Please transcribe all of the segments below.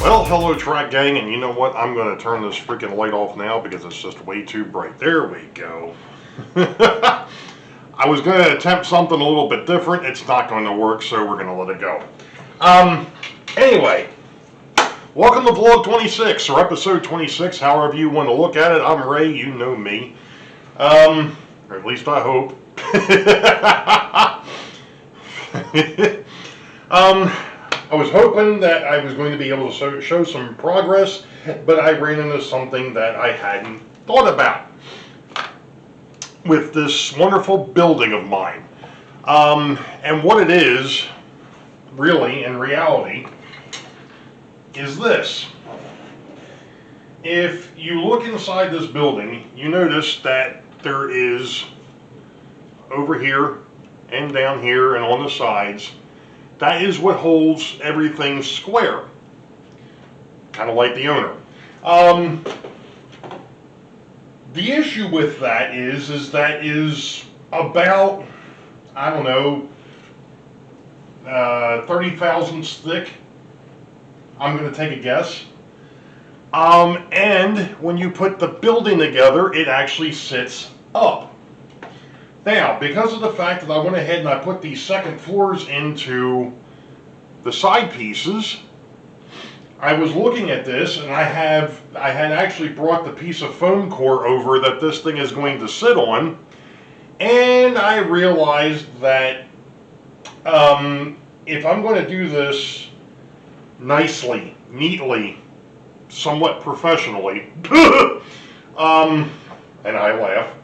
Well, hello track gang, and you know what? I'm going to turn this freaking light off now because it's just way too bright. There we go. I was going to attempt something a little bit different. It's not going to work, so we're going to let it go. Anyway, welcome to Vlog 26, or Episode 26, however you want to look at it. I'm Ray, you know me. Or at least I hope. I was hoping that I was going to be able to show some progress, but I ran into something that I hadn't thought about with this wonderful building of mine. And what it is, really, in reality, is this. If you look inside this building, you notice that there is, over here and down here and on the sides, that is what holds everything square, kind of like the owner. The issue with that is that is about, I don't know, 30 thousandths thick. I'm going to take a guess. And when you put the building together, it actually sits up. Now, because of the fact that I went ahead and I put these second floors into the side pieces, I was looking at this, and I had actually brought the piece of foam core over that this thing is going to sit on, and I realized that if I'm going to do this nicely, neatly, somewhat professionally, and I laugh,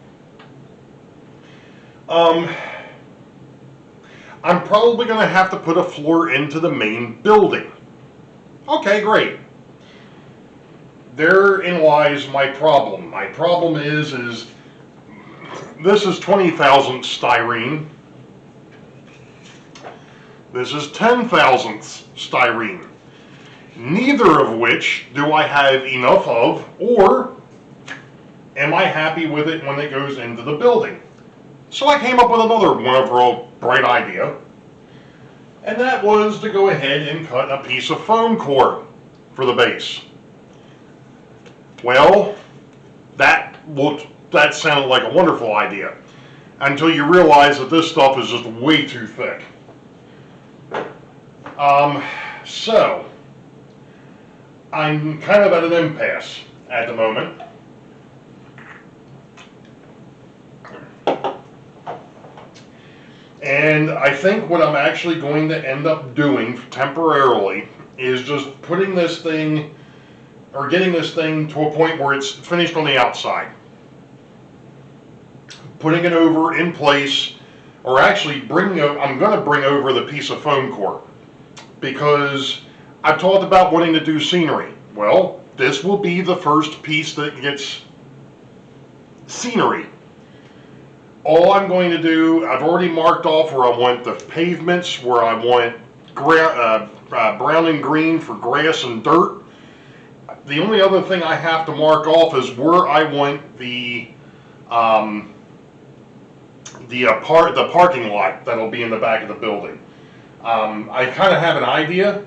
I'm probably going to have to put a floor into the main building. Okay, great. Therein lies my problem. My problem is this is 20 thousandths styrene. This is 10 thousandths styrene. Neither of which do I have enough of, or am I happy with it when it goes into the building? So I came up with another wonderful, bright idea, and that was to go ahead and cut a piece of foam core for the base. Well, that sounded like a wonderful idea, until you realize that this stuff is just way too thick. So, I'm kind of at an impasse at the moment. And I think what I'm actually going to end up doing temporarily is just putting this thing, or getting this thing to a point where it's finished on the outside. Putting it over in place, or actually I'm going to bring over the piece of foam core. Because I've talked about wanting to do scenery. Well, this will be the first piece that gets scenery. All I'm going to do, I've already marked off where I want the pavements, where I want brown and green for grass and dirt. The only other thing I have to mark off is where I want the parking lot that'll be in the back of the building. I kind of have an idea,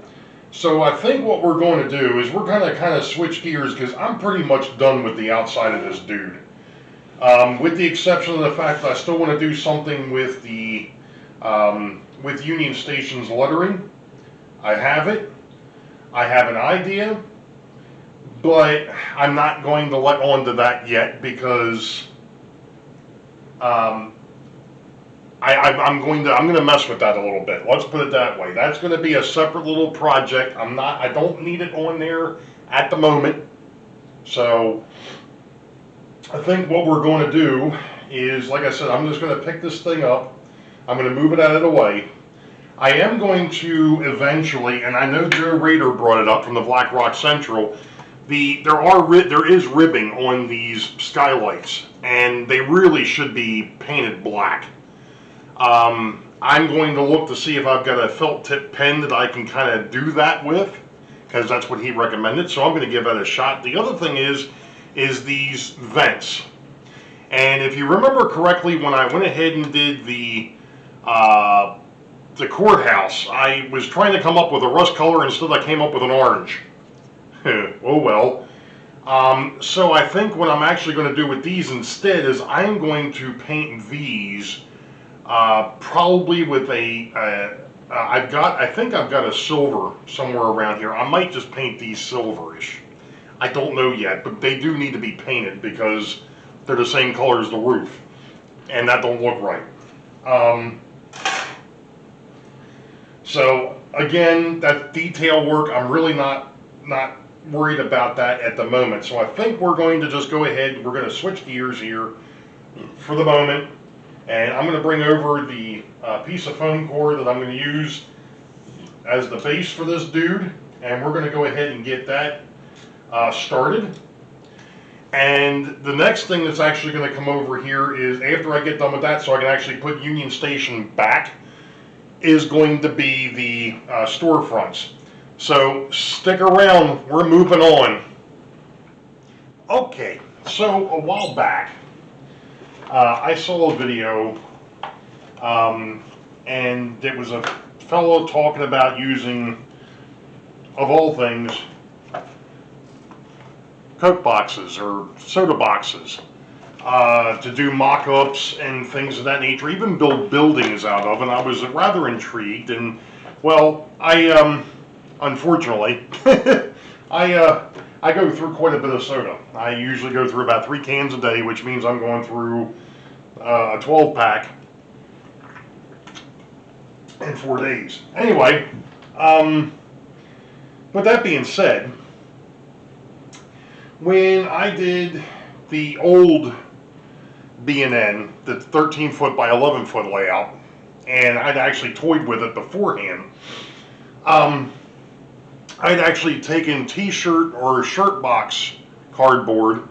so I think what we're going to do is we're going to kind of switch gears, because I'm pretty much done with the outside of this dude. With the exception of the fact that I still want to do something with the with Union Station's lettering. I have it. I have an idea, but I'm not going to let on to that yet because I'm going to mess with that a little bit. Let's put it that way. That's going to be a separate little project. I don't need it on there at the moment. So I think what we're going to do is, like I said, I'm just going to pick this thing up. I'm going to move it out of the way. I am going to eventually, and I know Joe Rader brought it up from the Black Rock Central, there is ribbing on these skylights, and they really should be painted black. I'm going to look to see if I've got a felt tip pen that I can kind of do that with, because that's what he recommended, so I'm going to give that a shot. The other thing is these vents. And if you remember correctly, when I went ahead and did the courthouse, I was trying to come up with a rust color, instead I came up with an orange. Oh well. So I think what I'm actually going to do with these instead is I'm going to paint these probably with I think I've got a silver somewhere around here. I might just paint these silverish. I don't know yet, but they do need to be painted because they're the same color as the roof, and that don't look right. So again, that detail work, I'm really not worried about that at the moment. So I think we're going to just go ahead, we're going to switch gears here for the moment, and I'm going to bring over the piece of foam core that I'm going to use as the base for this dude, and we're going to go ahead and get that started. And the next thing that's actually going to come over here is, after I get done with that, so I can actually put Union Station back, is going to be the storefronts. So stick around, we're moving on. Okay, so a while back, I saw a video, and it was a fellow talking about using, of all things, Coke boxes or soda boxes to do mock-ups and things of that nature, even build buildings out of, and I was rather intrigued. And well, unfortunately, I go through quite a bit of soda. I usually go through about 3 cans a day, which means I'm going through a 12-pack in 4 days. Anyway, with that being said, when I did the old B&N, the 13-foot by 11-foot layout, and I'd actually toyed with it beforehand, I'd actually taken t-shirt or shirt box cardboard,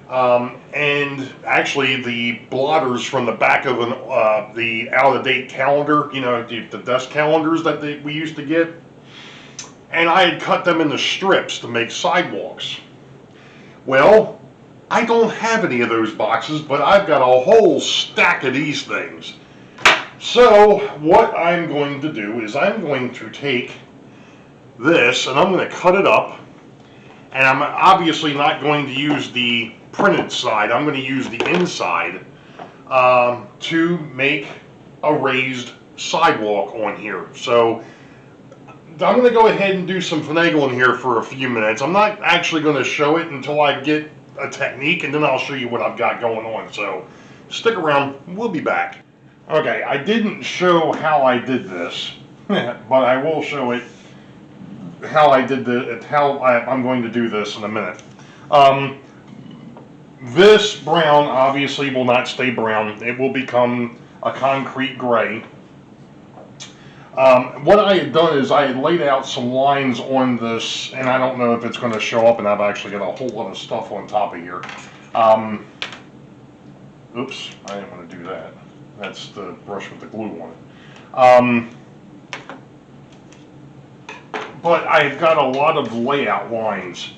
and actually the blotters from the back of the out-of-date calendar, you know, the desk calendars that we used to get, and I had cut them into strips to make sidewalks. Well, I don't have any of those boxes, but I've got a whole stack of these things. So what I'm going to do is I'm going to take this and I'm going to cut it up, and I'm obviously not going to use the printed side. I'm going to use the inside to make a raised sidewalk on here. So I'm going to go ahead and do some finagling here for a few minutes. I'm not actually going to show it until I get a technique, and then I'll show you what I've got going on. So stick around, we'll be back. Okay, I didn't show how I did this, but I will show it how I did I'm going to do this in a minute. This brown obviously will not stay brown. It will become a concrete gray. What I had done is I had laid out some lines on this, and I don't know if it's going to show up, and I've actually got a whole lot of stuff on top of here. Oops, I didn't want to do that. That's the brush with the glue on it. But I've got a lot of layout lines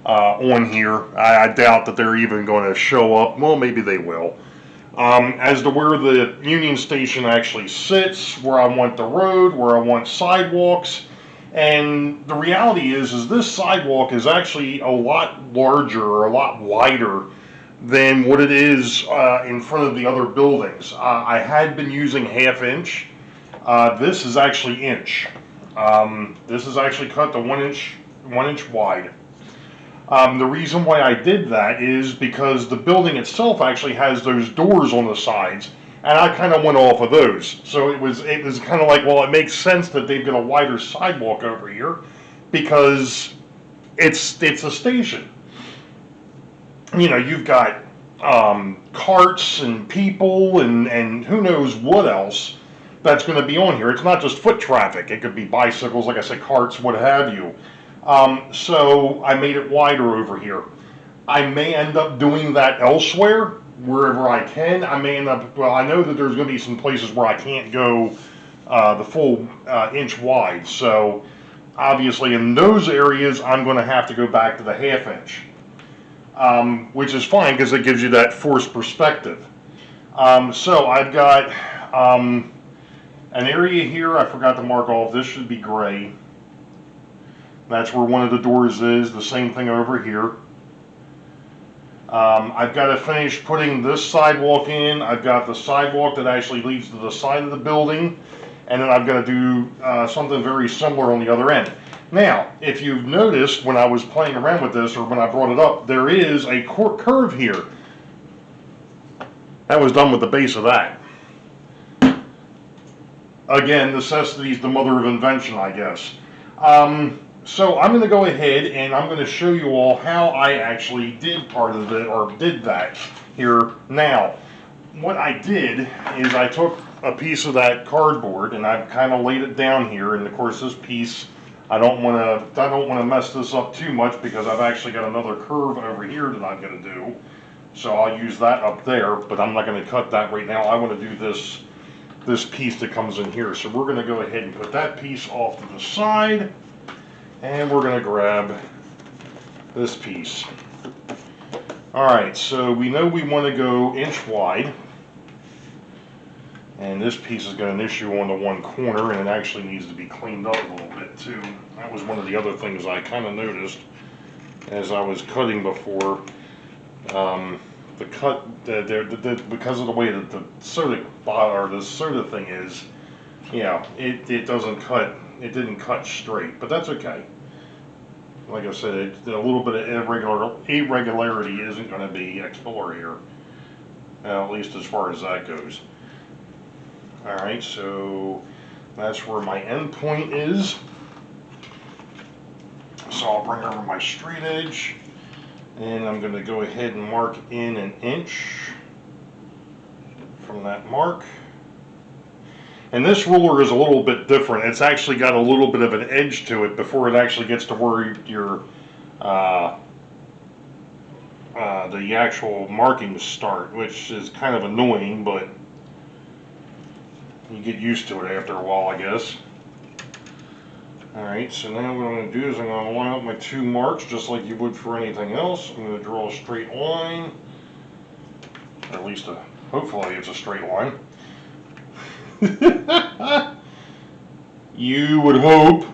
on here. I doubt that they're even going to show up. Well, maybe they will. As to where the Union Station actually sits, where I want the road, where I want sidewalks. And the reality is this sidewalk is actually a lot larger, or a lot wider than what it is in front of the other buildings. I had been using 1/2 inch. This is actually inch. This is actually cut to 1 inch wide. The reason why I did that is because the building itself actually has those doors on the sides, and I kind of went off of those. So it was kind of like, well, it makes sense that they've got a wider sidewalk over here because it's a station. You know, you've got carts and people and who knows what else that's going to be on here. It's not just foot traffic. It could be bicycles, like I said, carts, what have you. So I made it wider over here. I may end up doing that elsewhere, wherever I can. I may end up, well, I know that there's going to be some places where I can't go the full inch wide. So obviously in those areas, I'm going to have to go back to the 1/2 inch. Which is fine because it gives you that forced perspective. So I've got an area here I forgot to mark off. This should be gray. That's where one of the doors is. The same thing over here. I've got to finish putting this sidewalk in. I've got the sidewalk that actually leads to the side of the building. And then I've got to do something very similar on the other end. Now, if you've noticed when I was playing around with this, or when I brought it up, there is a curve here. That was done with the base of that. Again, necessity is the mother of invention, I guess. So I'm going to go ahead and I'm going to show you all how I actually did part of it, or did that here now. What I did is I took a piece of that cardboard and I've kind of laid it down here, and of course this piece, I don't want to mess this up too much because I've actually got another curve over here that I'm going to do. So I'll use that up there, but I'm not going to cut that right now. I want to do this piece that comes in here. So we're going to go ahead and put that piece off to the side, and we're going to grab this piece. Alright, so we know we want to go inch wide. And this piece has got an issue on the one corner, and it actually needs to be cleaned up a little bit too. That was one of the other things I kind of noticed as I was cutting before. The cut, because of the way that the soda or the soda thing is, yeah, it doesn't cut. It didn't cut straight, but that's okay. Like I said, a little bit of irregularity isn't going to be explored here, at least as far as that goes. Alright, so that's where my end point is. So I'll bring over my straight edge, and I'm going to go ahead and mark in 1 inch from that mark. And this ruler is a little bit different. It's actually got a little bit of an edge to it before it actually gets to where your the actual markings start, which is kind of annoying, but you get used to it after a while, I guess. Alright, so now what I'm going to do is I'm going to line up my 2 marks just like you would for anything else. I'm going to draw a straight line, or at least hopefully it's a straight line. You would hope.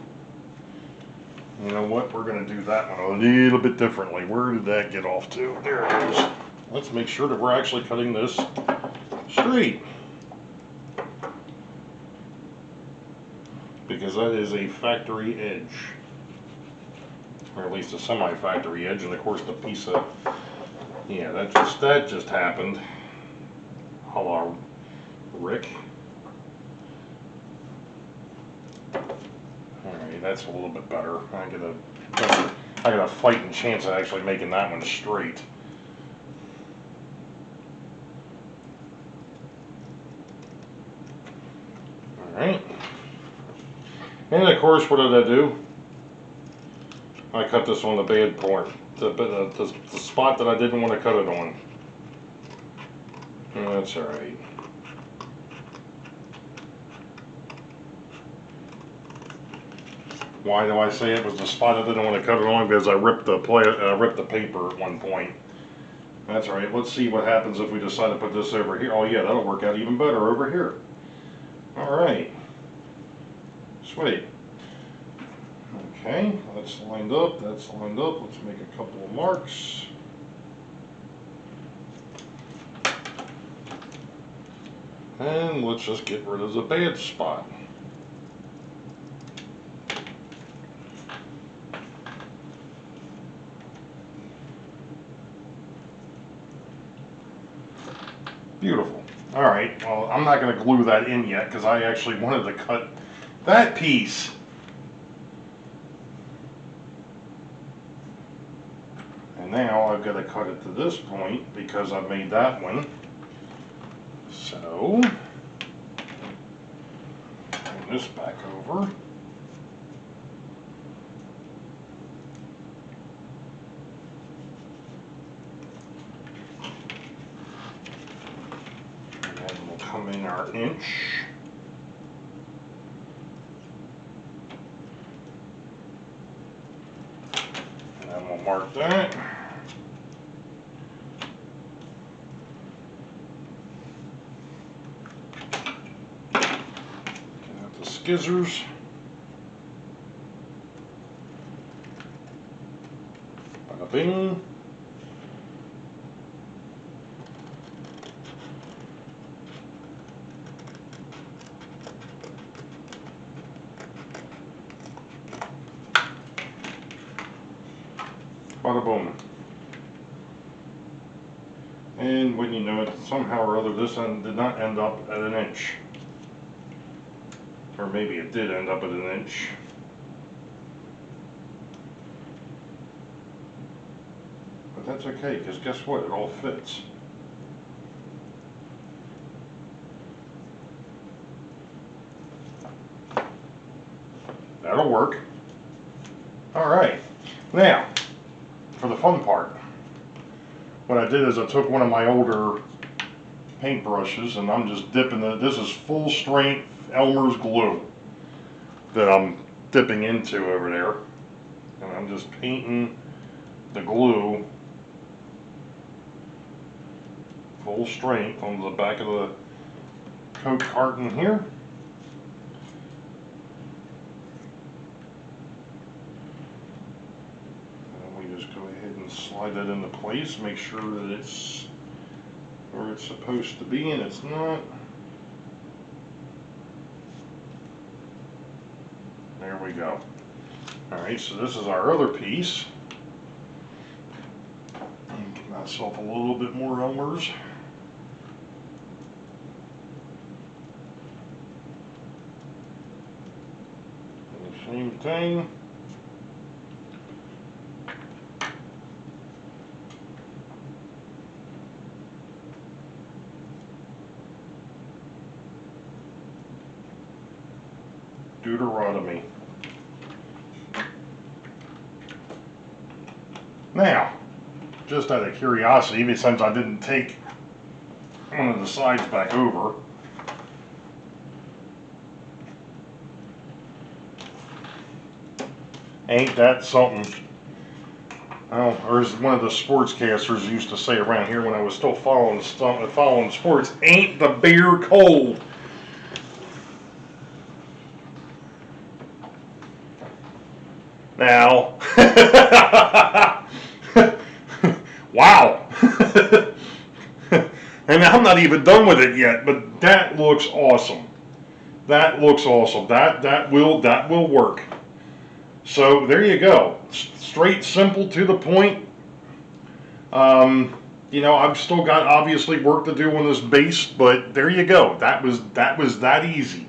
You know what, we're going to do that one a little bit differently. Where did that get off to? There it is. Let's make sure that we're actually cutting this straight, because that is a factory edge, or at least a semi-factory edge. And of course the piece of, yeah, that just happened. Hello, Rick. Alright, that's a little bit better. I got a fighting chance of actually making that one straight. Alright. And of course, what did I do? I cut this on the bad part, the spot that I didn't want to cut it on. That's alright. Why do I say it was the spot I didn't want to cut it on? Because I ripped the paper at one point. That's all right. Let's see what happens if we decide to put this over here. Oh yeah, that'll work out even better over here. All right. Sweet. Okay, that's lined up. That's lined up. Let's make a couple of marks. And let's just get rid of the bad spot. Beautiful. All right, well, I'm not going to glue that in yet because I actually wanted to cut that piece. And now I've got to cut it to this point because I've made that one. So, turn this back over. And then we'll come in our inch. And then we'll mark that. Skizzers. Bada bing. Bada boom. And when you know it, somehow or other, this end did not end up at an inch. Or maybe it did end up at an inch. But that's okay, because guess what? It all fits. That'll work. Alright. Now, for the fun part. What I did is I took one of my older paintbrushes and I'm just dipping this is full strength Elmer's glue that I'm dipping into over there, and I'm just painting the glue full strength on the back of the Coke carton here. And we just go ahead and slide that into place, make sure that it's where it's supposed to be and it's not. There we go. Alright, so this is our other piece. And give myself a little bit more Elmer's. And the same thing. Deuteronomy. Now, just out of curiosity, even since I didn't take one of the sides back over, ain't that something? Oh, or as one of the sportscasters used to say around here when I was still following sports, ain't the beer cold? Now, wow. And I'm not even done with it yet, but that looks awesome. That looks awesome. That will work. So there you go. Straight, simple, to the point. You know, I've still got obviously work to do on this base, but there you go. That was that easy.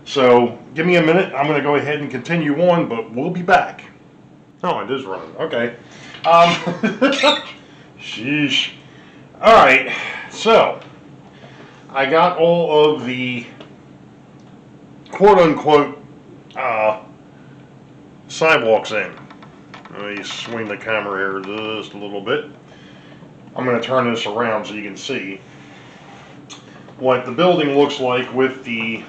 So give me a minute. I'm going to go ahead and continue on, but we'll be back. Oh, it is running. Okay. Sheesh. All right. So I got all of the quote-unquote sidewalks in. Let me swing the camera here just a little bit. I'm going to turn this around so you can see what the building looks like with the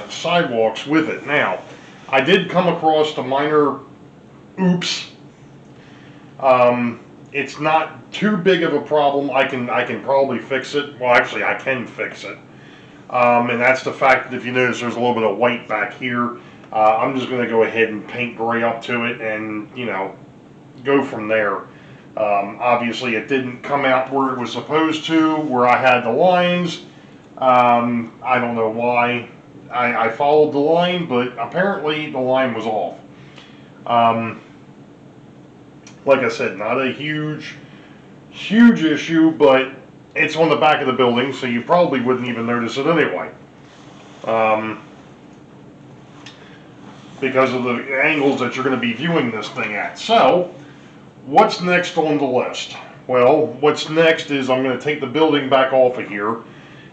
sidewalks with it. Now, I did come across a minor oops. It's not too big of a problem. I can probably fix it. Well, actually, I can fix it. And that's the fact that if you notice, there's a little bit of white back here. I'm just going to go ahead and paint gray up to it, and you know, go from there. Obviously, it didn't come out where it was supposed to, where I had the lines. I don't know why. I followed the line, but apparently the line was off. Like I said, not a huge issue, but it's on the back of the building, so you probably wouldn't even notice it anyway. Because of the angles that you're going to be viewing this thing at. So, what's next on the list? Well, what's next is I'm going to take the building back off of here,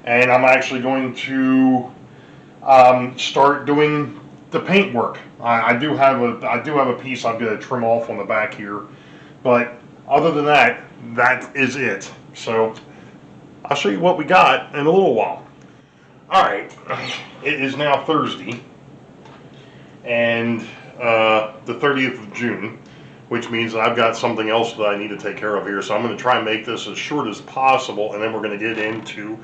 and I'm actually going to start doing the paint work. I do have a piece I'm going to trim off on the back here, but other than that, that is it. So I'll show you what we got in a little while. All right, it is now Thursday, and the 30th of June, which means I've got something else that I need to take care of here. So I'm going to try and make this as short as possible, and then we're going to get into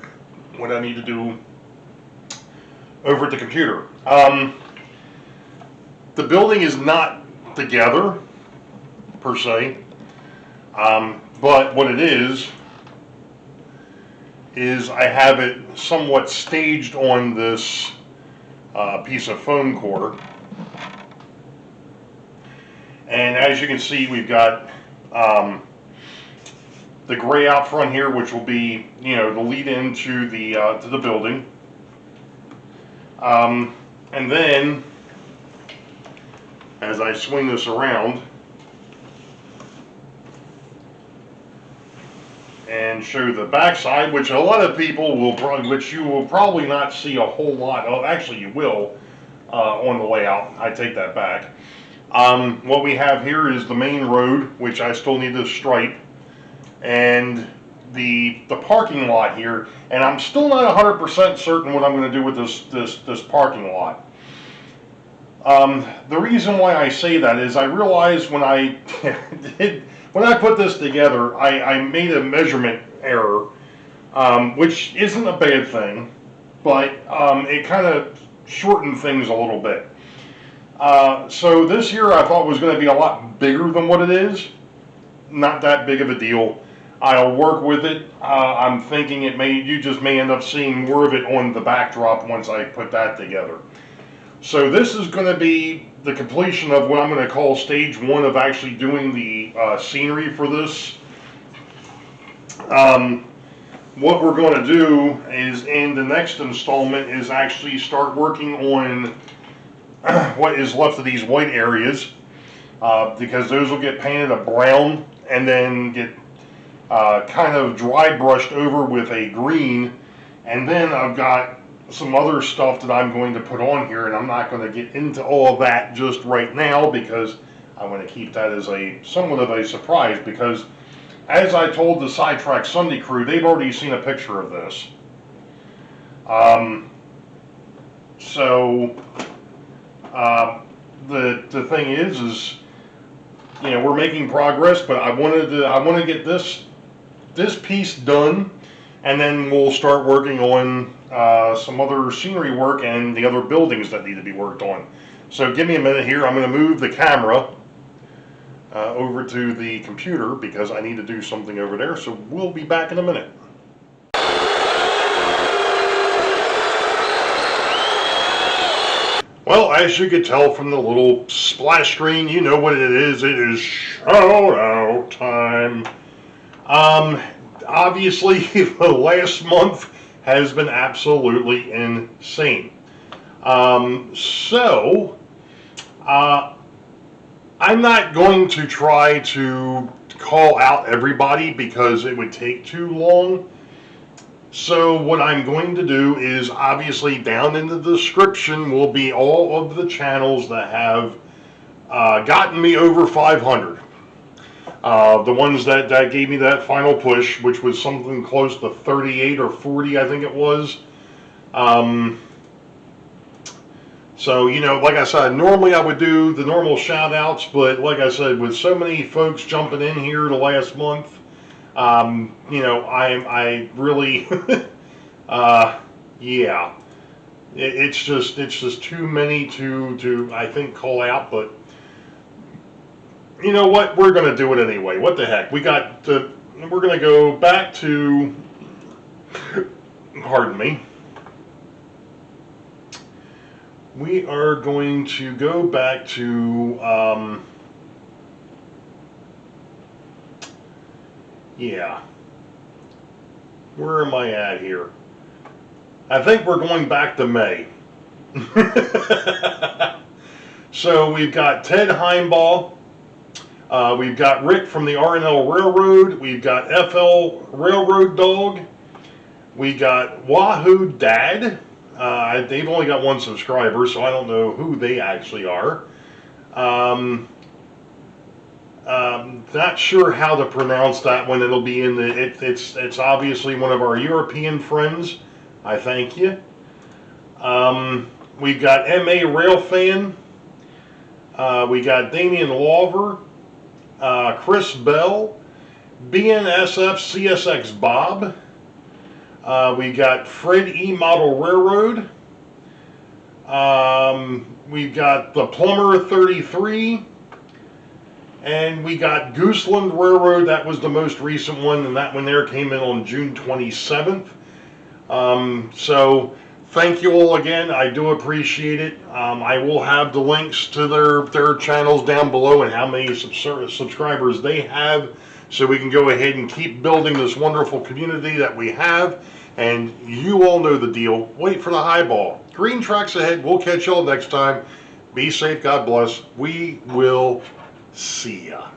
what I need to do over at the computer. The building is not together, per se, but what it is I have it somewhat staged on this piece of foam core. And as you can see, we've got the gray out front here, which will be, you know, the lead into the to the building. And then, as I swing this around and show the backside, which a lot of people will probably, which you will probably not see a whole lot of. Actually, you will on the way out. I take that back. What we have here is the main road, which I still need to stripe, and the parking lot here. And I'm still not 100% certain what I'm going to do with this parking lot. The reason why I say that is I realized when I when I put this together, I made a measurement error, which isn't a bad thing, but it kind of shortened things a little bit. So this here I thought was going to be a lot bigger than what it is. Not that big of a deal. I'll work with it. I'm thinking you just may end up seeing more of it on the backdrop once I put that together. So this is going to be the completion of what I'm going to call stage one of actually doing the scenery for this. What we're going to do is, in the next installment, is actually start working on what is left of these white areas, because those will get painted a brown and then get kind of dry brushed over with a green. And then I've got some other stuff that I'm going to put on here, and I'm not going to get into all of that just right now because I want to keep that as somewhat of a surprise, because as I told the Sidetrack Sunday crew, they've already seen a picture of this. The thing is you know, we're making progress, but I want to get this piece done, and then we'll start working on some other scenery work and the other buildings that need to be worked on. So give me a minute here. I'm going to move the camera over to the computer because I need to do something over there. So we'll be back in a minute. Well, as you could tell from the little splash screen, you know what it is. It is shout-out time. Obviously, the last month has been absolutely insane. I'm not going to try to call out everybody because it would take too long. So what I'm going to do is, obviously down in the description will be all of the channels that have gotten me over 500. The ones that gave me that final push, which was something close to 38 or 40, I think it was. So, you know, like I said, normally I would do the normal shout outs, but like I said, with so many folks jumping in here the last month, you know, I really, yeah, it's just too many to I think call out, but you know what, we're going to do it anyway. What the heck, we're going to go back to, pardon me, we are going to go back to, yeah, Where am I at here? I think we're going back to May. So we've got Ted Heimbaugh. We've got Rick from the R&L Railroad. We've got FL Railroad Dog. We got Wahoo Dad. They've only got one subscriber, so I don't know who they actually are. Not sure how to pronounce that one. It'll be in the. It's obviously one of our European friends. I thank you. We've got MA Railfan. We got Damian Lawver, Chris Bell, BNSF CSX Bob. We got Fred E Model Railroad. We've got the Plumber 33. And we got Gooseland Railroad. That was the most recent one, and that one there came in on June 27th. So thank you all again. I do appreciate it. I will have the links to their channels down below and how many subscribers they have, so we can go ahead and keep building this wonderful community that we have. And you all know the deal. Wait for the highball. Green tracks ahead. We'll catch y'all next time. Be safe. God bless. We will see ya.